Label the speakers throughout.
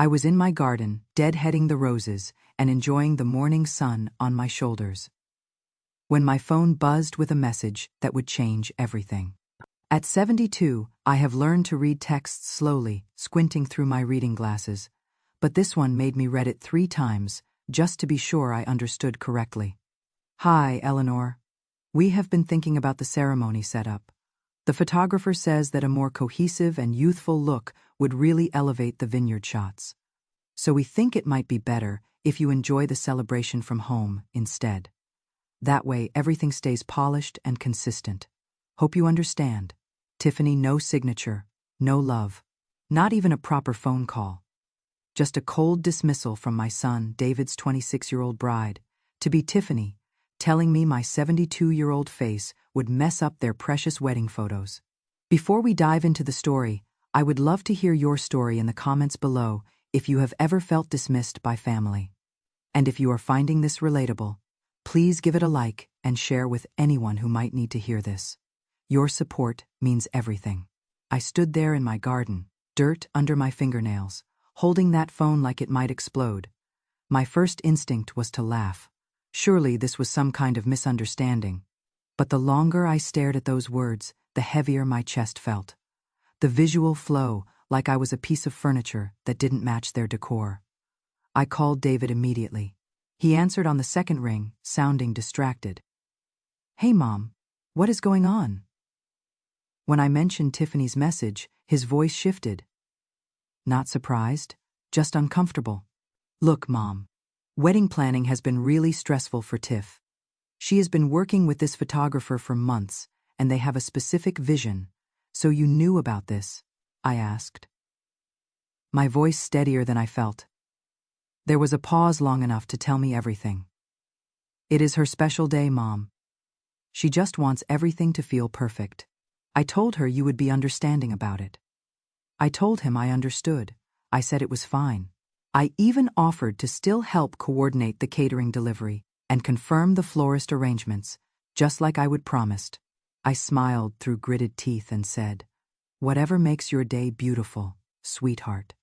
Speaker 1: I was in my garden, deadheading the roses, and enjoying the morning sun on my shoulders, when my phone buzzed with a message that would change everything. At 72, I have learned to read texts slowly, squinting through my reading glasses, but this one made me read it 3 times, just to be sure I understood correctly. Hi, Eleanor. We have been thinking about the ceremony setup. The photographer says that a more cohesive and youthful look would really elevate the vineyard shots. So we think it might be better if you enjoy the celebration from home instead. That way, everything stays polished and consistent. Hope you understand. Tiffany, no signature, no love, not even a proper phone call. Just a cold dismissal from my son, David's 26-year-old bride, to be Tiffany, telling me my 72-year-old face would mess up their precious wedding photos. Before we dive into the story, I would love to hear your story in the comments below if you have ever felt dismissed by family. And if you are finding this relatable, please give it a like and share with anyone who might need to hear this. Your support means everything. I stood there in my garden, dirt under my fingernails, holding that phone like it might explode. My first instinct was to laugh. Surely this was some kind of misunderstanding. But the longer I stared at those words, the heavier my chest felt. The visual flow, like I was a piece of furniture that didn't match their decor. I called David immediately. He answered on the second ring, sounding distracted. Hey, Mom, what is going on? When I mentioned Tiffany's message, his voice shifted. Not surprised, just uncomfortable. Look, Mom, wedding planning has been really stressful for Tiff. She has been working with this photographer for months, and they have a specific vision. So you knew about this? I asked. My voice steadier than I felt. There was a pause long enough to tell me everything. It is her special day, Mom. She just wants everything to feel perfect. I told her you would be understanding about it. I told him I understood. I said it was fine. I even offered to still help coordinate the catering delivery and confirm the florist arrangements, just like I would promised. I smiled through gritted teeth and said, whatever makes your day beautiful, sweetheart.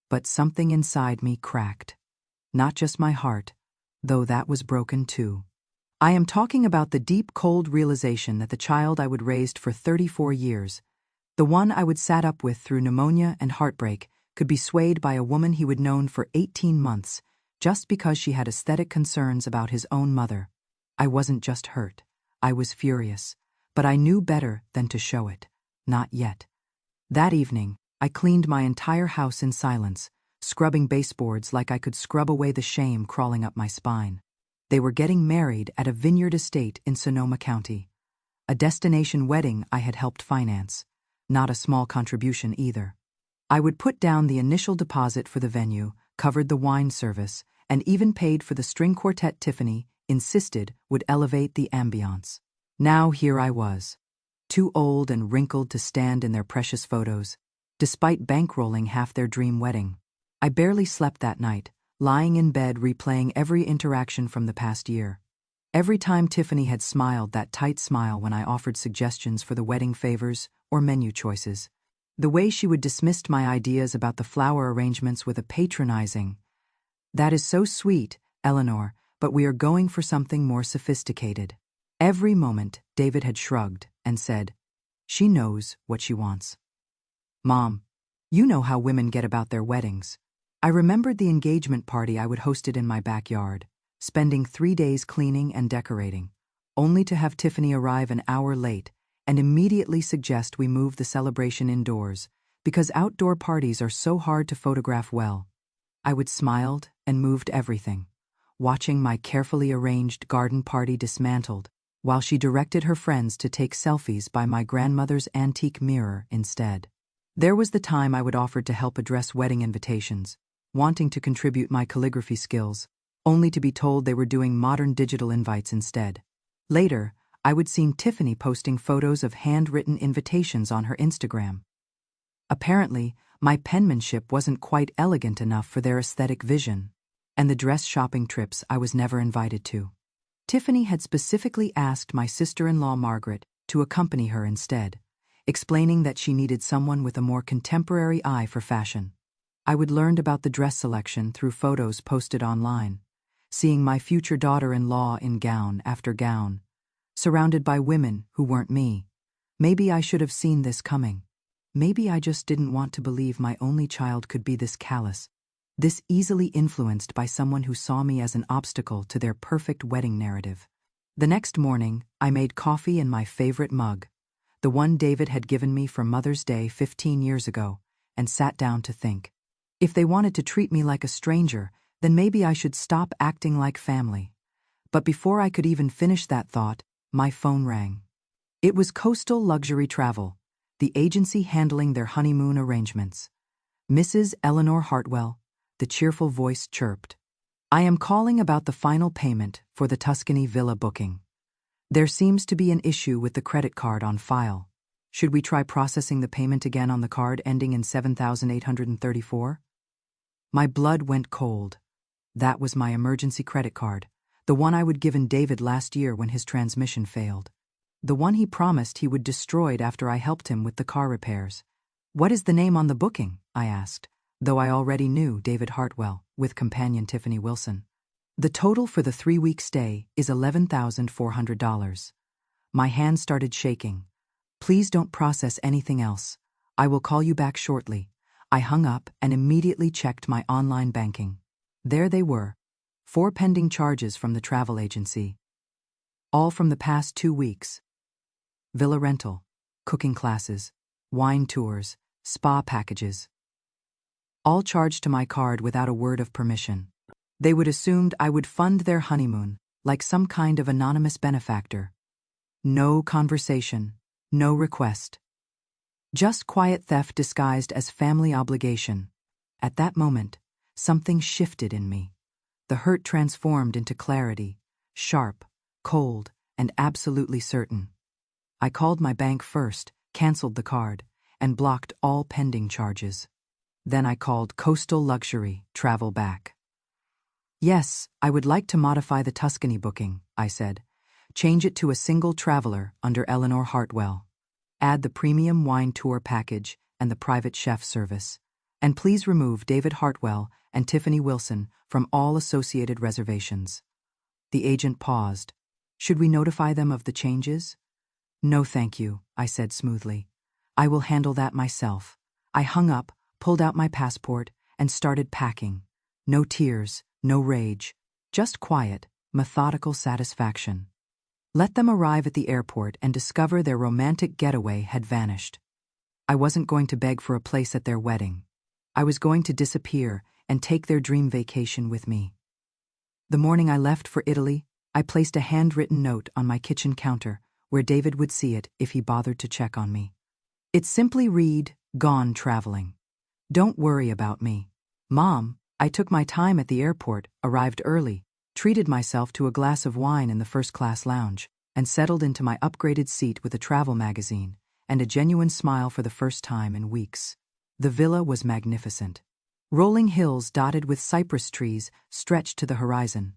Speaker 1: But something inside me cracked. Not just my heart, though that was broken too. I am talking about the deep, cold realization that the child I would raised for 34 years, the one I would sat up with through pneumonia and heartbreak, could be swayed by a woman he would known for 18 months, just because she had aesthetic concerns about his own mother. I wasn't just hurt. I was furious. But I knew better than to show it. Not yet. That evening, I cleaned my entire house in silence, scrubbing baseboards like I could scrub away the shame crawling up my spine. They were getting married at a vineyard estate in Sonoma County. A destination wedding I had helped finance. Not a small contribution either. I would put down the initial deposit for the venue, covered the wine service, and even paid for the string quartet Tiffany insisted would elevate the ambiance. Now here I was, too old and wrinkled to stand in their precious photos, despite bankrolling half their dream wedding. I barely slept that night, lying in bed replaying every interaction from the past year. Every time Tiffany had smiled that tight smile when I offered suggestions for the wedding favors or menu choices. The way she would dismiss my ideas about the flower arrangements with a patronizing, "That is so sweet, Eleanor, but we are going for something more sophisticated." Every moment, David had shrugged and said, "She knows what she wants." Mom, you know how women get about their weddings. I remembered the engagement party I would hosted in my backyard, spending 3 days cleaning and decorating, only to have Tiffany arrive an hour late and immediately suggest we move the celebration indoors, because outdoor parties are so hard to photograph well. I would smiled and moved everything, watching my carefully arranged garden party dismantled, while she directed her friends to take selfies by my grandmother's antique mirror instead. There was the time I would offer to help address wedding invitations, wanting to contribute my calligraphy skills, only to be told they were doing modern digital invites instead. Later, I would see Tiffany posting photos of handwritten invitations on her Instagram. Apparently, my penmanship wasn't quite elegant enough for their aesthetic vision, and the dress shopping trips I was never invited to. Tiffany had specifically asked my sister-in-law Margaret to accompany her instead, explaining that she needed someone with a more contemporary eye for fashion. I would learn about the dress selection through photos posted online, seeing my future daughter-in-law in gown after gown, surrounded by women who weren't me. Maybe I should have seen this coming. Maybe I just didn't want to believe my only child could be this callous, this easily influenced by someone who saw me as an obstacle to their perfect wedding narrative. The next morning, I made coffee in my favorite mug, the one David had given me for Mother's Day 15 years ago, and sat down to think. If they wanted to treat me like a stranger, then maybe I should stop acting like family. But before I could even finish that thought, my phone rang. It was Coastal Luxury Travel, the agency handling their honeymoon arrangements. Mrs. Eleanor Hartwell, the cheerful voice chirped. I am calling about the final payment for the Tuscany villa booking. There seems to be an issue with the credit card on file. Should we try processing the payment again on the card ending in 7,834? My blood went cold. That was my emergency credit card, the one I would given David last year when his transmission failed. The one he promised he would destroy after I helped him with the car repairs. What is the name on the booking? I asked, though I already knew David Hartwell, with companion Tiffany Wilson. The total for the 3-week stay is $11,400. My hand started shaking. Please don't process anything else. I will call you back shortly. I hung up and immediately checked my online banking. There they were, 4 pending charges from the travel agency. All from the past 2 weeks. Villa rental, cooking classes, wine tours, spa packages. All charged to my card without a word of permission. They would assumed I would fund their honeymoon, like some kind of anonymous benefactor. No conversation, no request. Just quiet theft disguised as family obligation. At that moment, something shifted in me. The hurt transformed into clarity, sharp, cold, and absolutely certain. I called my bank first, canceled the card, and blocked all pending charges. Then I called Coastal Luxury Travel back. Yes, I would like to modify the Tuscany booking, I said. Change it to a single traveler under Eleanor Hartwell. Add the premium wine tour package and the private chef service. And please remove David Hartwell and Tiffany Wilson from all associated reservations. The agent paused. Should we notify them of the changes? No, thank you, I said smoothly. I will handle that myself. I hung up, pulled out my passport, and started packing. No tears, no rage, just quiet, methodical satisfaction. Let them arrive at the airport and discover their romantic getaway had vanished. I wasn't going to beg for a place at their wedding. I was going to disappear and take their dream vacation with me. The morning I left for Italy, I placed a handwritten note on my kitchen counter where David would see it if he bothered to check on me. It simply read, "Gone traveling. Don't worry about me. Mom." I took my time at the airport, arrived early, treated myself to a glass of wine in the first-class lounge, and settled into my upgraded seat with a travel magazine and a genuine smile for the first time in weeks. The villa was magnificent. Rolling hills dotted with cypress trees stretched to the horizon.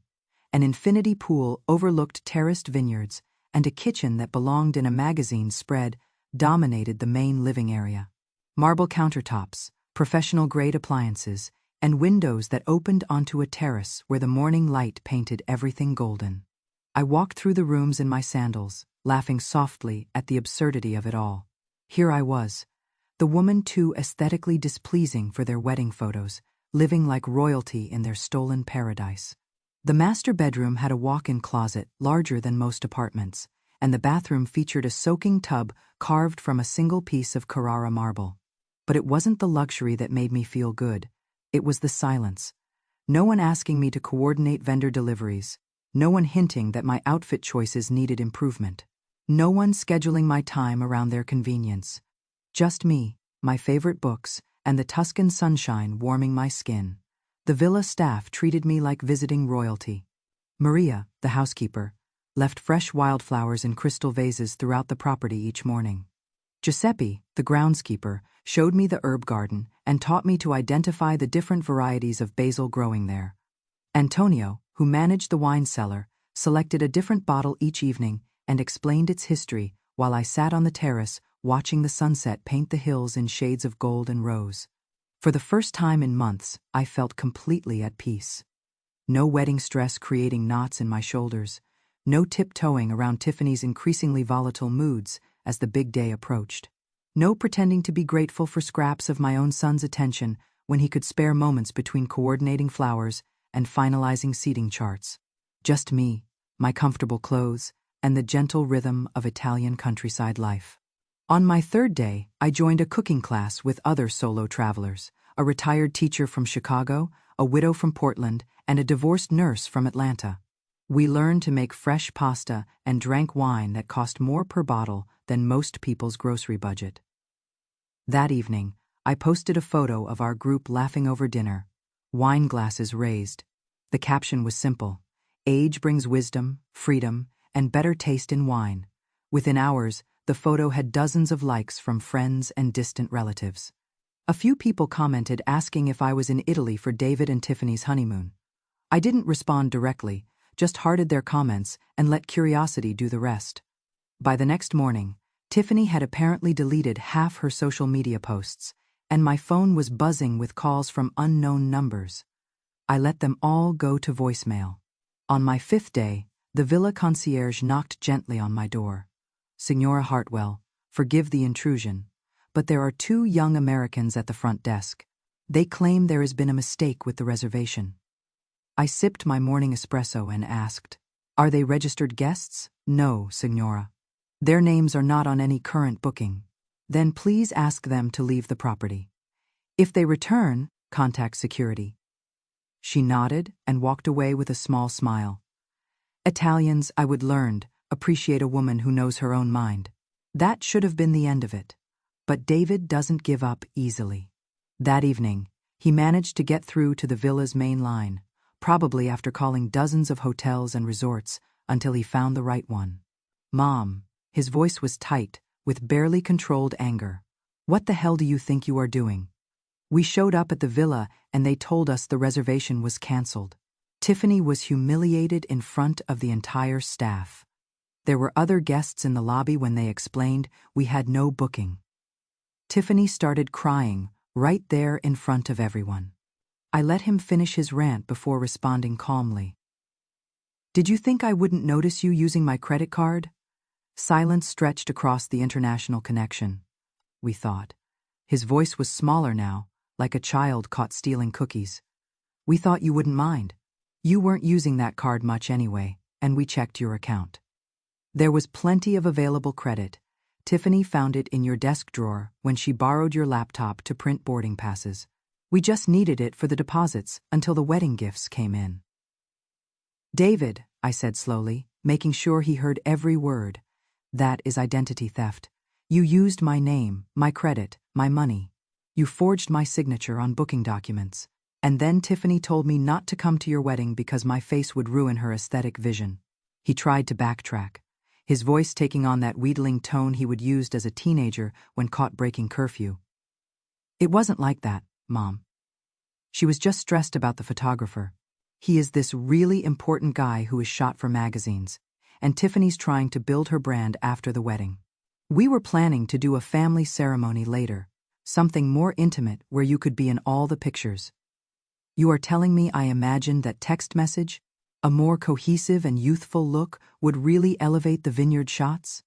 Speaker 1: An infinity pool overlooked terraced vineyards, and a kitchen that belonged in a magazine spread dominated the main living area. Marble countertops, professional-grade appliances, and windows that opened onto a terrace where the morning light painted everything golden. I walked through the rooms in my sandals, laughing softly at the absurdity of it all. Here I was, the woman too aesthetically displeasing for their wedding photos, living like royalty in their stolen paradise. The master bedroom had a walk-in closet larger than most apartments, and the bathroom featured a soaking tub carved from a single piece of Carrara marble. But it wasn't the luxury that made me feel good. It was the silence. No one asking me to coordinate vendor deliveries. No one hinting that my outfit choices needed improvement. No one scheduling my time around their convenience. Just me, my favorite books, and the Tuscan sunshine warming my skin. The villa staff treated me like visiting royalty. Maria, the housekeeper, left fresh wildflowers in crystal vases throughout the property each morning. Giuseppe, the groundskeeper, showed me the herb garden and taught me to identify the different varieties of basil growing there. Antonio, who managed the wine cellar, selected a different bottle each evening and explained its history while I sat on the terrace watching the sunset paint the hills in shades of gold and rose. For the first time in months, I felt completely at peace. No wedding stress creating knots in my shoulders, no tiptoeing around Tiffany's increasingly volatile moods as the big day approached. No pretending to be grateful for scraps of my own son's attention when he could spare moments between coordinating flowers and finalizing seating charts. Just me, my comfortable clothes, and the gentle rhythm of Italian countryside life. On my third day, I joined a cooking class with other solo travelers, a retired teacher from Chicago, a widow from Portland, and a divorced nurse from Atlanta. We learned to make fresh pasta and drank wine that cost more per bottle than most people's grocery budget. That evening, I posted a photo of our group laughing over dinner, wine glasses raised. The caption was simple: "Age brings wisdom, freedom, and better taste in wine." Within hours, the photo had dozens of likes from friends and distant relatives. A few people commented asking if I was in Italy for David and Tiffany's honeymoon. I didn't respond directly, just hearted their comments and let curiosity do the rest. By the next morning, Tiffany had apparently deleted half her social media posts, and my phone was buzzing with calls from unknown numbers. I let them all go to voicemail. On my fifth day, the villa concierge knocked gently on my door. "Signora Hartwell, forgive the intrusion, but there are 2 young Americans at the front desk. They claim there has been a mistake with the reservation." I sipped my morning espresso and asked, "Are they registered guests?" "No, Signora. Their names are not on any current booking." "Then please ask them to leave the property. If they return, contact security." She nodded and walked away with a small smile. Italians, I would learned, appreciate a woman who knows her own mind. That should have been the end of it. But David doesn't give up easily. That evening, he managed to get through to the villa's main line, probably after calling dozens of hotels and resorts until he found the right one. "Mom," his voice was tight, with barely controlled anger. "What the hell do you think you are doing? We showed up at the villa and they told us the reservation was canceled." Tiffany was humiliated in front of the entire staff. There were other guests in the lobby when they explained we had no booking. Tiffany started crying right there in front of everyone. I let him finish his rant before responding calmly. "Did you think I wouldn't notice you using my credit card?" Silence stretched across the international connection. We thought. His voice was smaller now, like a child caught stealing cookies. "We thought you wouldn't mind. You weren't using that card much anyway, and we checked your account. There was plenty of available credit. Tiffany found it in your desk drawer when she borrowed your laptop to print boarding passes. We just needed it for the deposits until the wedding gifts came in." "David," I said slowly, making sure he heard every word, "that is identity theft. You used my name, my credit, my money. You forged my signature on booking documents. And then Tiffany told me not to come to your wedding because my face would ruin her aesthetic vision." He tried to backtrack, his voice taking on that wheedling tone he would used as a teenager when caught breaking curfew. "It wasn't like that, Mom. She was just stressed about the photographer. He is this really important guy who is shot for magazines, and Tiffany's trying to build her brand after the wedding. We were planning to do a family ceremony later, something more intimate where you could be in all the pictures. You are telling me I imagined that text message, a more cohesive and youthful look, would really elevate the vineyard shots?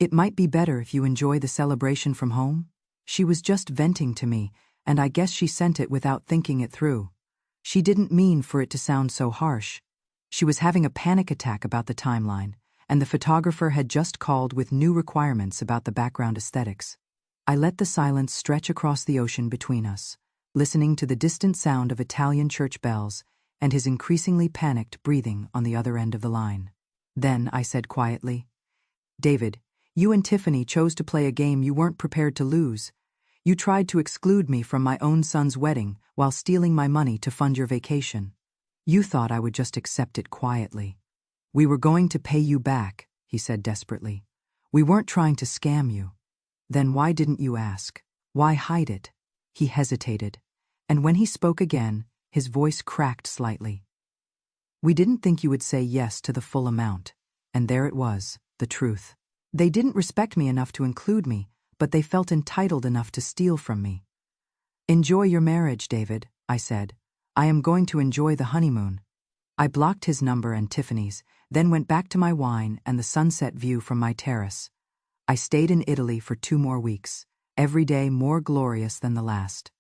Speaker 1: It might be better if you enjoy the celebration from home." She was just venting to me, and I guess she sent it without thinking it through. She didn't mean for it to sound so harsh. She was having a panic attack about the timeline, and the photographer had just called with new requirements about the background aesthetics. I let the silence stretch across the ocean between us, listening to the distant sound of Italian church bells and his increasingly panicked breathing on the other end of the line. Then I said quietly, "David, you and Tiffany chose to play a game you weren't prepared to lose. You tried to exclude me from my own son's wedding while stealing my money to fund your vacation. You thought I would just accept it quietly. We were going to pay you back," he said desperately. "We weren't trying to scam you. Then why didn't you ask? Why hide it?" He hesitated, and when he spoke again, his voice cracked slightly. "We didn't think you would say yes to the full amount." And there it was, the truth. They didn't respect me enough to include me, but they felt entitled enough to steal from me. Enjoy your marriage, David, I said. I am going to enjoy the honeymoon. I blocked his number and Tiffany's, then went back to my wine and the sunset view from my terrace. I stayed in Italy for 2 more weeks, every day more glorious than the last.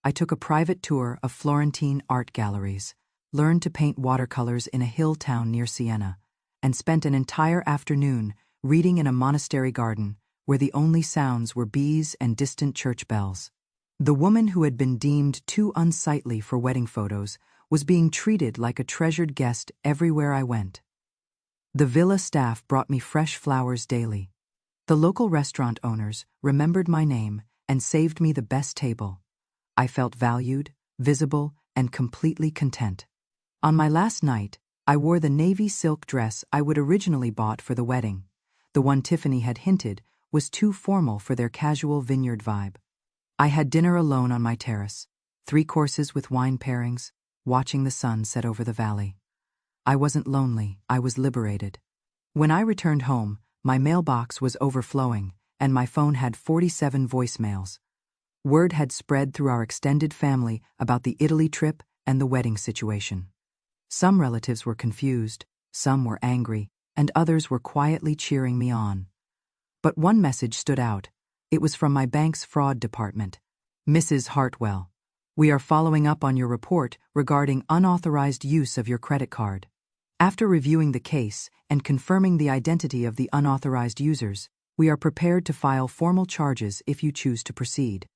Speaker 1: I took a private tour of Florentine art galleries, learned to paint watercolors in a hill town near Siena, and spent an entire afternoon reading in a monastery garden where the only sounds were bees and distant church bells. The woman who had been deemed too unsightly for wedding photos was being treated like a treasured guest everywhere I went. The villa staff brought me fresh flowers daily. The local restaurant owners remembered my name and saved me the best table. I felt valued, visible, and completely content. On my last night, I wore the navy silk dress I would originally bought for the wedding. The one Tiffany had hinted was too formal for their casual vineyard vibe. I had dinner alone on my terrace, 3 courses with wine pairings, watching the sun set over the valley. I wasn't lonely, I was liberated. When I returned home, my mailbox was overflowing, and my phone had 47 voicemails. Word had spread through our extended family about the Italy trip and the wedding situation. Some relatives were confused, some were angry, and others were quietly cheering me on. But one message stood out. It was from my bank's fraud department. Mrs. Hartwell, we are following up on your report regarding unauthorized use of your credit card. After reviewing the case and confirming the identity of the unauthorized users, we are prepared to file formal charges if you choose to proceed.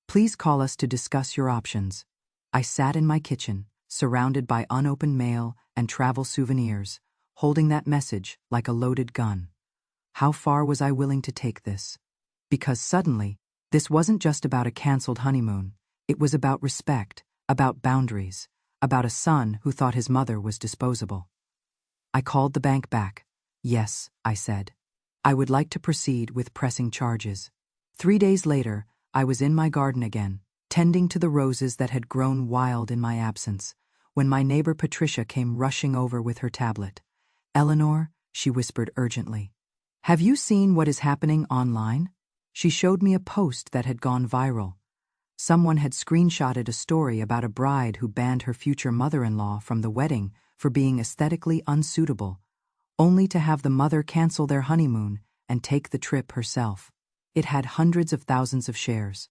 Speaker 1: Please call us to discuss your options. I sat in my kitchen, surrounded by unopened mail and travel souvenirs, holding that message like a loaded gun. How far was I willing to take this? Because suddenly, this wasn't just about a canceled honeymoon. It was about respect, about boundaries, about a son who thought his mother was disposable. I called the bank back. Yes, I said. I would like to proceed with pressing charges. 3 days later, I was in my garden again, tending to the roses that had grown wild in my absence, when my neighbor Patricia came rushing over with her tablet. Eleanor, she whispered urgently. Have you seen what is happening online? She showed me a post that had gone viral. Someone had screenshotted a story about a bride who banned her future mother-in-law from the wedding for being aesthetically unsuitable, only to have the mother cancel their honeymoon and take the trip herself. It had hundreds of thousands of shares.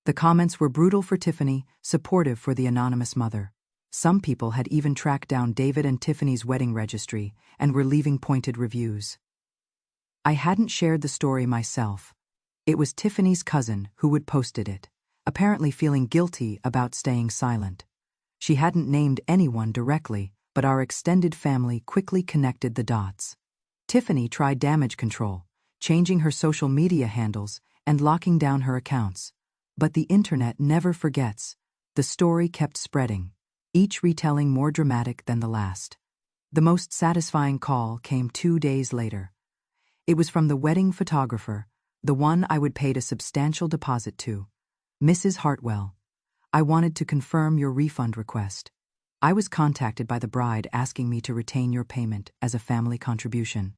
Speaker 1: The comments were brutal for Tiffany, supportive for the anonymous mother. Some people had even tracked down David and Tiffany's wedding registry and were leaving pointed reviews. I hadn't shared the story myself. It was Tiffany's cousin who had posted it, apparently feeling guilty about staying silent. She hadn't named anyone directly, but our extended family quickly connected the dots. Tiffany tried damage control, changing her social media handles and locking down her accounts. But the internet never forgets. The story kept spreading, each retelling more dramatic than the last. The most satisfying call came 2 days later. It was from the wedding photographer, the one I would paid a substantial deposit to. Mrs. Hartwell, I wanted to confirm your refund request. I was contacted by the bride asking me to retain your payment as a family contribution.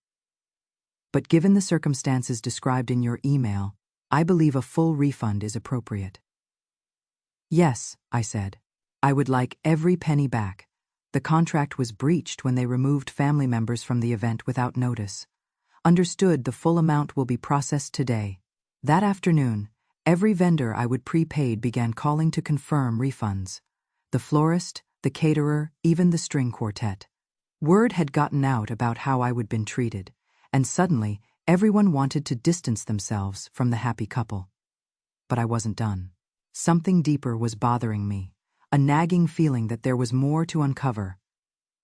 Speaker 1: But given the circumstances described in your email, I believe a full refund is appropriate. Yes, I said. I would like every penny back. The contract was breached when they removed family members from the event without notice. Understood, the full amount will be processed today. That afternoon, every vendor I would prepaid began calling to confirm refunds. The florist, the caterer, even the string quartet. Word had gotten out about how I would been treated, and suddenly everyone wanted to distance themselves from the happy couple. But I wasn't done. Something deeper was bothering me, a nagging feeling that there was more to uncover.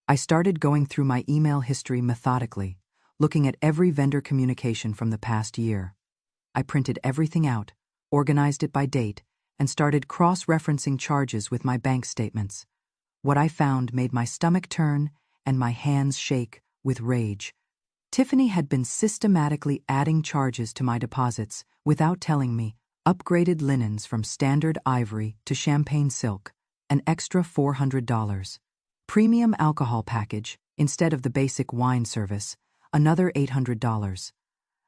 Speaker 1: I started going through my email history methodically, looking at every vendor communication from the past year. I printed everything out, organized it by date, and started cross-referencing charges with my bank statements. What I found made my stomach turn and my hands shake with rage. Tiffany had been systematically adding charges to my deposits without telling me. Upgraded linens from standard ivory to champagne silk, an extra $400. Premium alcohol package, instead of the basic wine service, another $800.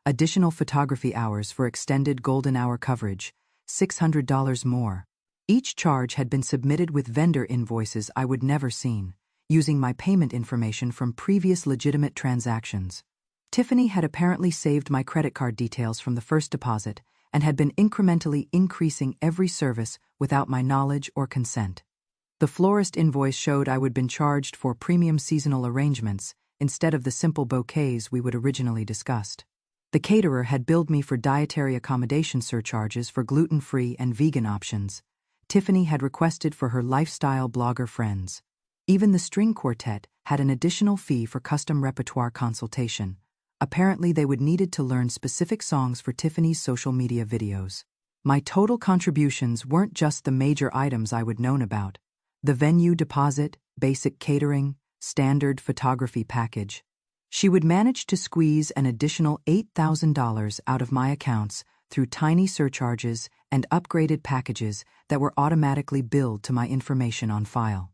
Speaker 1: Additional photography hours for extended golden hour coverage, $600 more. Each charge had been submitted with vendor invoices I would never seen, using my payment information from previous legitimate transactions. Tiffany had apparently saved my credit card details from the first deposit and had been incrementally increasing every service without my knowledge or consent. The florist invoice showed I would been charged for premium seasonal arrangements instead of the simple bouquets we would originally discussed. The caterer had billed me for dietary accommodation surcharges for gluten-free and vegan options. Tiffany had requested for her lifestyle blogger friends. Even the string quartet had an additional fee for custom repertoire consultation. Apparently they would needed to learn specific songs for Tiffany's social media videos. My total contributions weren't just the major items I would known about. The venue deposit, basic catering, standard photography package. She would manage to squeeze an additional $8,000 out of my accounts through tiny surcharges and upgraded packages that were automatically billed to my information on file.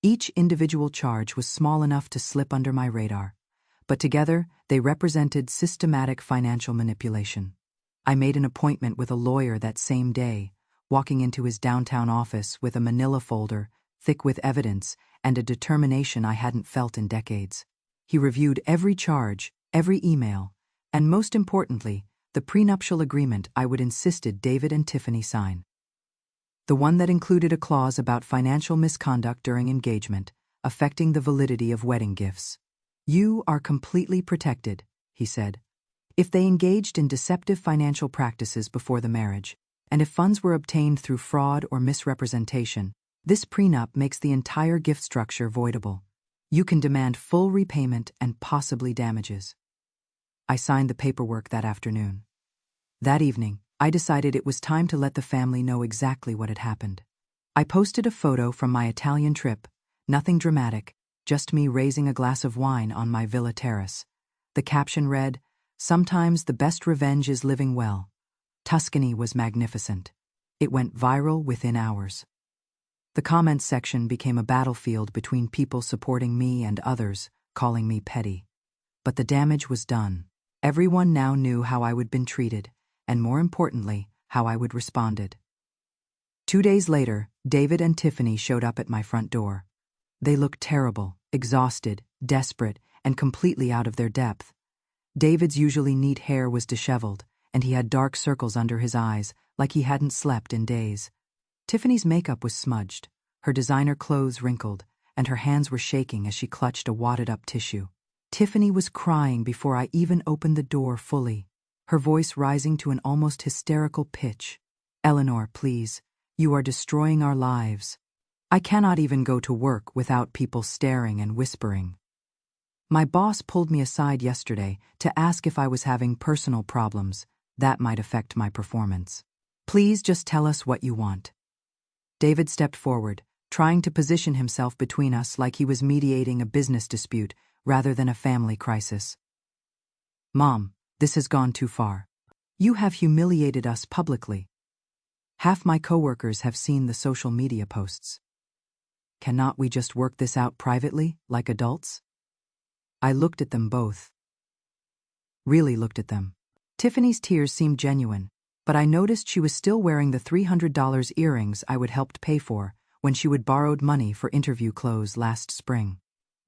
Speaker 1: Each individual charge was small enough to slip under my radar, but together they represented systematic financial manipulation. I made an appointment with a lawyer that same day, walking into his downtown office with a manila folder, thick with evidence and a determination I hadn't felt in decades. He reviewed every charge, every email, and most importantly, the prenuptial agreement I would insisted David and Tiffany sign. The one that included a clause about financial misconduct during engagement, affecting the validity of wedding gifts. "You are completely protected," he said. "If they engaged in deceptive financial practices before the marriage, and if funds were obtained through fraud or misrepresentation, this prenup makes the entire gift structure voidable. You can demand full repayment and possibly damages." I signed the paperwork that afternoon. That evening, I decided it was time to let the family know exactly what had happened. I posted a photo from my Italian trip, nothing dramatic, just me raising a glass of wine on my villa terrace. The caption read, "Sometimes the best revenge is living well." Tuscany was magnificent. It went viral within hours. The comments section became a battlefield between people supporting me and others, calling me petty. But the damage was done. Everyone now knew how I would been treated, and more importantly, how I would responded. 2 days later, David and Tiffany showed up at my front door. They looked terrible, exhausted, desperate, and completely out of their depth. David's usually neat hair was disheveled, and he had dark circles under his eyes, like he hadn't slept in days. Tiffany's makeup was smudged, her designer clothes wrinkled, and her hands were shaking as she clutched a wadded-up tissue. Tiffany was crying before I even opened the door fully, her voice rising to an almost hysterical pitch. "Eleanor, please, you are destroying our lives. I cannot even go to work without people staring and whispering. My boss pulled me aside yesterday to ask if I was having personal problems that might affect my performance. Please just tell us what you want." David stepped forward, trying to position himself between us like he was mediating a business dispute rather than a family crisis. "Mom, this has gone too far. You have humiliated us publicly. Half my coworkers have seen the social media posts. Cannot we just work this out privately, like adults?" I looked at them both. Really looked at them. Tiffany's tears seemed genuine, but I noticed she was still wearing the $300 earrings I would helped pay for when she would borrowed money for interview clothes last spring.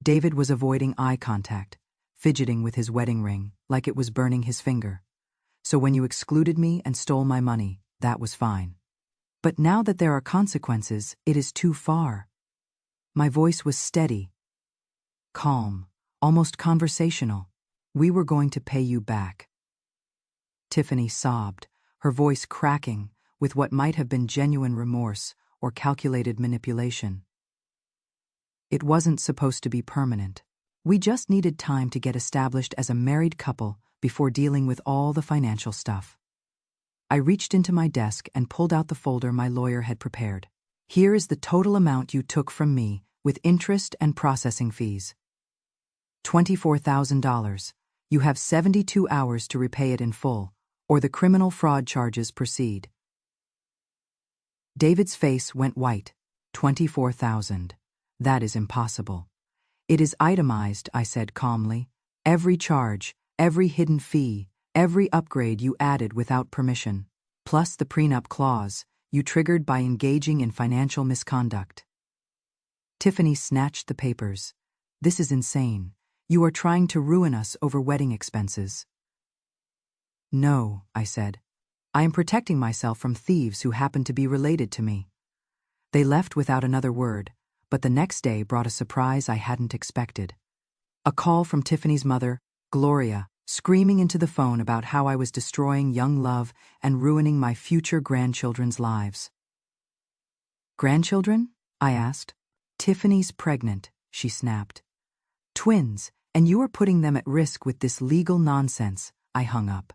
Speaker 1: David was avoiding eye contact, fidgeting with his wedding ring like it was burning his finger. So when you excluded me and stole my money, that was fine. But now that there are consequences, it is too far. My voice was steady, calm, almost conversational. "We were going to pay you back." Tiffany sobbed, her voice cracking with what might have been genuine remorse or calculated manipulation. "It wasn't supposed to be permanent. We just needed time to get established as a married couple before dealing with all the financial stuff." I reached into my desk and pulled out the folder my lawyer had prepared. "Here is the total amount you took from me with interest and processing fees. $24,000. You have 72 hours to repay it in full, or the criminal fraud charges proceed." David's face went white. $24,000. That is impossible. "It is itemized," I said calmly. "Every charge, every hidden fee, every upgrade you added without permission, plus the prenup clause. you triggered by engaging in financial misconduct. Tiffany snatched the papers. This is insane. You are trying to ruin us over wedding expenses. No, I said. I am protecting myself from thieves who happen to be related to me. They left without another word, but the next day brought a surprise I hadn't expected. A call from Tiffany's mother, Gloria, screaming into the phone about how I was destroying young love and ruining my future grandchildren's lives. Grandchildren? I asked. Tiffany's pregnant, she snapped. Twins, and you are putting them at risk with this legal nonsense, I hung up.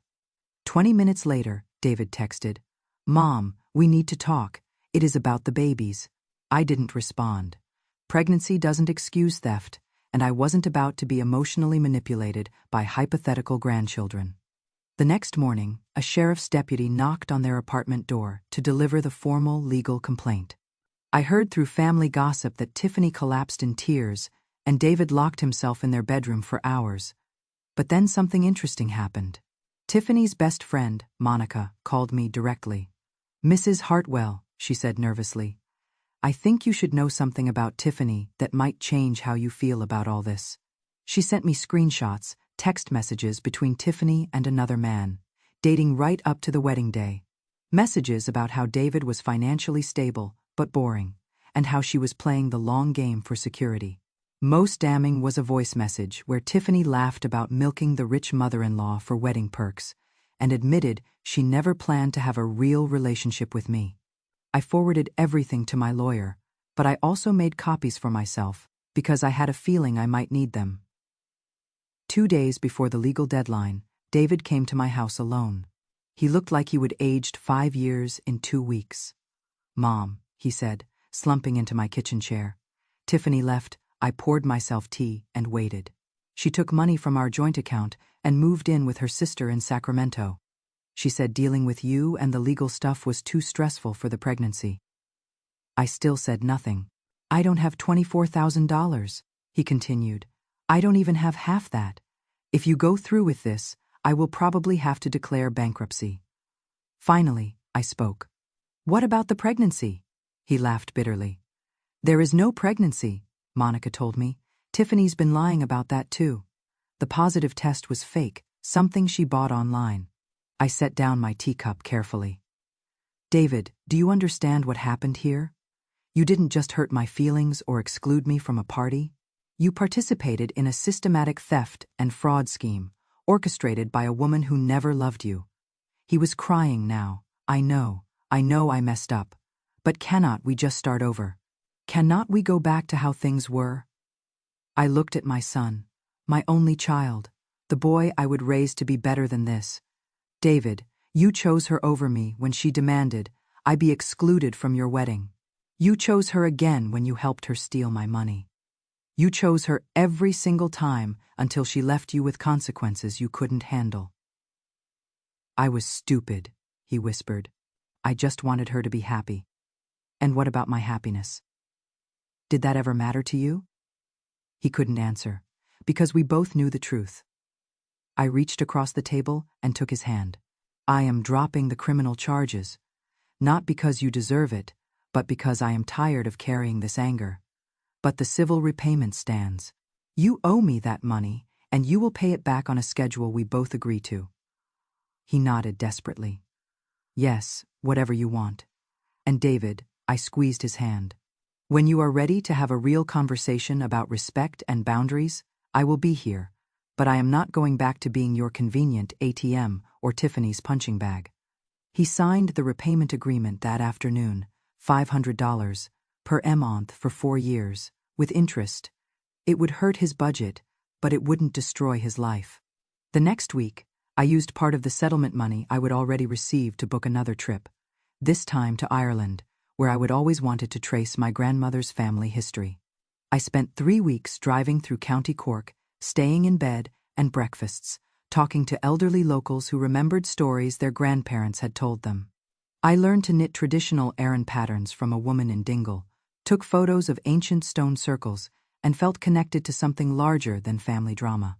Speaker 1: 20 minutes later, David texted, Mom, we need to talk. It is about the babies. I didn't respond. Pregnancy doesn't excuse theft, and I wasn't about to be emotionally manipulated by hypothetical grandchildren. The next morning, a sheriff's deputy knocked on their apartment door to deliver the formal legal complaint. I heard through family gossip that Tiffany collapsed in tears and David locked himself in their bedroom for hours. But then something interesting happened. Tiffany's best friend, Monica, called me directly. Mrs. Hartwell, she said nervously, I think you should know something about Tiffany that might change how you feel about all this. She sent me screenshots, text messages between Tiffany and another man, dating right up to the wedding day. Messages about how David was financially stable, but boring, and how she was playing the long game for security. Most damning was a voice message where Tiffany laughed about milking the rich mother-in-law for wedding perks, and admitted she never planned to have a real relationship with me. I forwarded everything to my lawyer, but I also made copies for myself, because I had a feeling I might need them. 2 days before the legal deadline, David came to my house alone. He looked like he would aged 5 years in 2 weeks. Mom, he said, slumping into my kitchen chair. Tiffany left. I poured myself tea and waited. She took money from our joint account and moved in with her sister in Sacramento. She said dealing with you and the legal stuff was too stressful for the pregnancy. I still said nothing. I don't have $24,000, he continued. I don't even have half that. If you go through with this, I will probably have to declare bankruptcy. Finally, I spoke. What about the pregnancy? He laughed bitterly. There is no pregnancy, Monica told me. Tiffany's been lying about that too. The positive test was fake, something she bought online. I set down my teacup carefully. David, do you understand what happened here? You didn't just hurt my feelings or exclude me from a party. You participated in a systematic theft and fraud scheme, orchestrated by a woman who never loved you. He was crying now. I know I messed up. But cannot we just start over? Cannot we go back to how things were? I looked at my son, my only child, the boy I would raise to be better than this. David, you chose her over me when she demanded I be excluded from your wedding. You chose her again when you helped her steal my money. You chose her every single time until she left you with consequences you couldn't handle. I was stupid, he whispered. I just wanted her to be happy. And what about my happiness? Did that ever matter to you? He couldn't answer, because we both knew the truth. I reached across the table and took his hand. I am dropping the criminal charges, not because you deserve it, but because I am tired of carrying this anger. But the civil repayment stands. You owe me that money, and you will pay it back on a schedule we both agree to. He nodded desperately. Yes, whatever you want. And David, I squeezed his hand. When you are ready to have a real conversation about respect and boundaries, I will be here, but I am not going back to being your convenient ATM or Tiffany's punching bag. He signed the repayment agreement that afternoon, $500 per month for 4 years, with interest. It would hurt his budget, but it wouldn't destroy his life. The next week, I used part of the settlement money I would already receive to book another trip, this time to Ireland, where I would always wanted to trace my grandmother's family history. I spent 3 weeks driving through County Cork, staying in bed and breakfasts, talking to elderly locals who remembered stories their grandparents had told them. I learned to knit traditional Aran patterns from a woman in Dingle, took photos of ancient stone circles, and felt connected to something larger than family drama.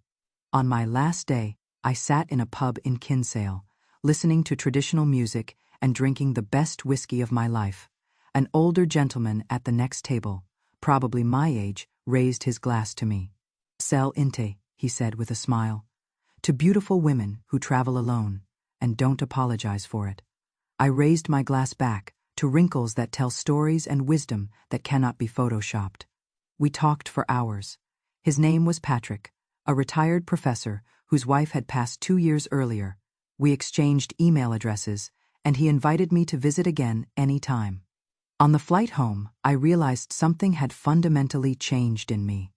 Speaker 1: On my last day, I sat in a pub in Kinsale, listening to traditional music and drinking the best whiskey of my life. An older gentleman at the next table, probably my age, raised his glass to me. Sell inte, he said with a smile. To beautiful women who travel alone, and don't apologize for it. I raised my glass back, to wrinkles that tell stories and wisdom that cannot be photoshopped. We talked for hours. His name was Patrick, a retired professor whose wife had passed 2 years earlier. We exchanged email addresses, and he invited me to visit again any time. On the flight home, I realized something had fundamentally changed in me.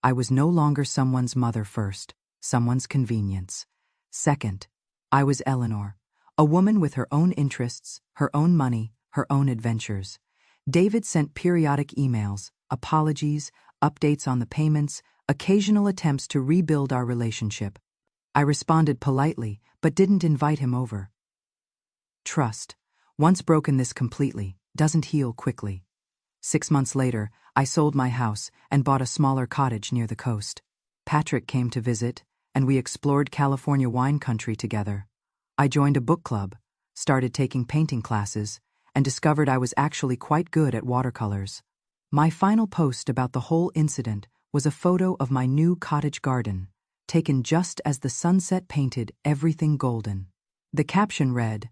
Speaker 1: I was no longer someone's mother first, someone's convenience. Second, I was Eleanor, a woman with her own interests, her own money, her own adventures. David sent periodic emails, apologies, updates on the payments, occasional attempts to rebuild our relationship. I responded politely, but didn't invite him over. Trust, once broken this completely, doesn't heal quickly. 6 months later, I sold my house and bought a smaller cottage near the coast. Patrick came to visit, and we explored California wine country together. I joined a book club, started taking painting classes, and discovered I was actually quite good at watercolors. My final post about the whole incident was a photo of my new cottage garden, taken just as the sunset painted everything golden. The caption read,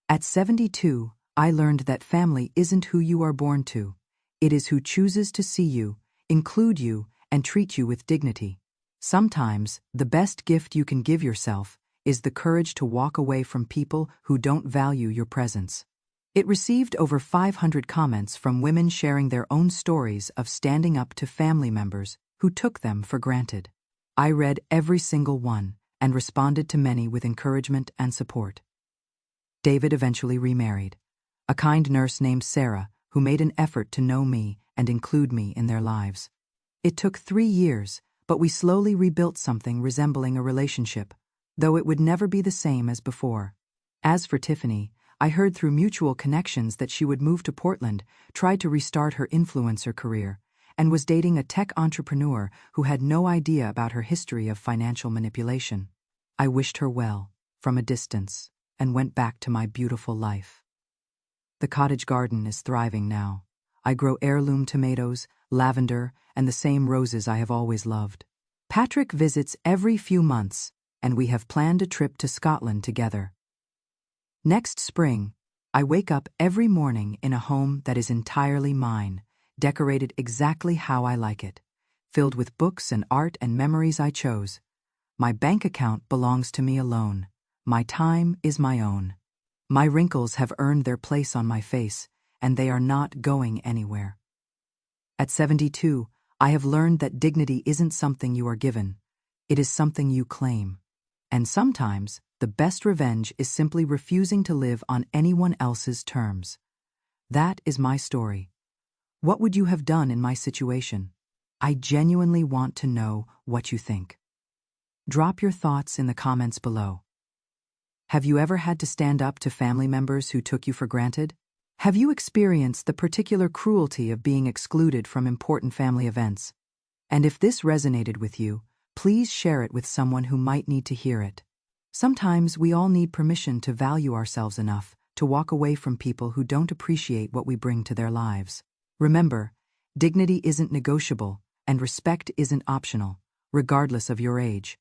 Speaker 1: "At 72, I learned that family isn't who you are born to. It is who chooses to see you, include you, and treat you with dignity. Sometimes, the best gift you can give yourself is the courage to walk away from people who don't value your presence." It received over 500 comments from women sharing their own stories of standing up to family members who took them for granted. I read every single one and responded to many with encouragement and support. David eventually remarried. A kind nurse named Sarah who made an effort to know me and include me in their lives. It took 3 years, but we slowly rebuilt something resembling a relationship, though it would never be the same as before. As for Tiffany, I heard through mutual connections that she would move to Portland, tried to restart her influencer career, and was dating a tech entrepreneur who had no idea about her history of financial manipulation. I wished her well, from a distance, and went back to my beautiful life. The cottage garden is thriving now. I grow heirloom tomatoes, lavender, and the same roses I have always loved. Patrick visits every few months, and we have planned a trip to Scotland together. Next spring, I wake up every morning in a home that is entirely mine, decorated exactly how I like it, filled with books and art and memories I chose. My bank account belongs to me alone. My time is my own. My wrinkles have earned their place on my face, and they are not going anywhere. At 72, I have learned that dignity isn't something you are given. It is something you claim. And sometimes, the best revenge is simply refusing to live on anyone else's terms. That is my story. What would you have done in my situation? I genuinely want to know what you think. Drop your thoughts in the comments below. Have you ever had to stand up to family members who took you for granted? Have you experienced the particular cruelty of being excluded from important family events? And if this resonated with you, please share it with someone who might need to hear it. Sometimes we all need permission to value ourselves enough to walk away from people who don't appreciate what we bring to their lives. Remember, dignity isn't negotiable, and respect isn't optional, regardless of your age.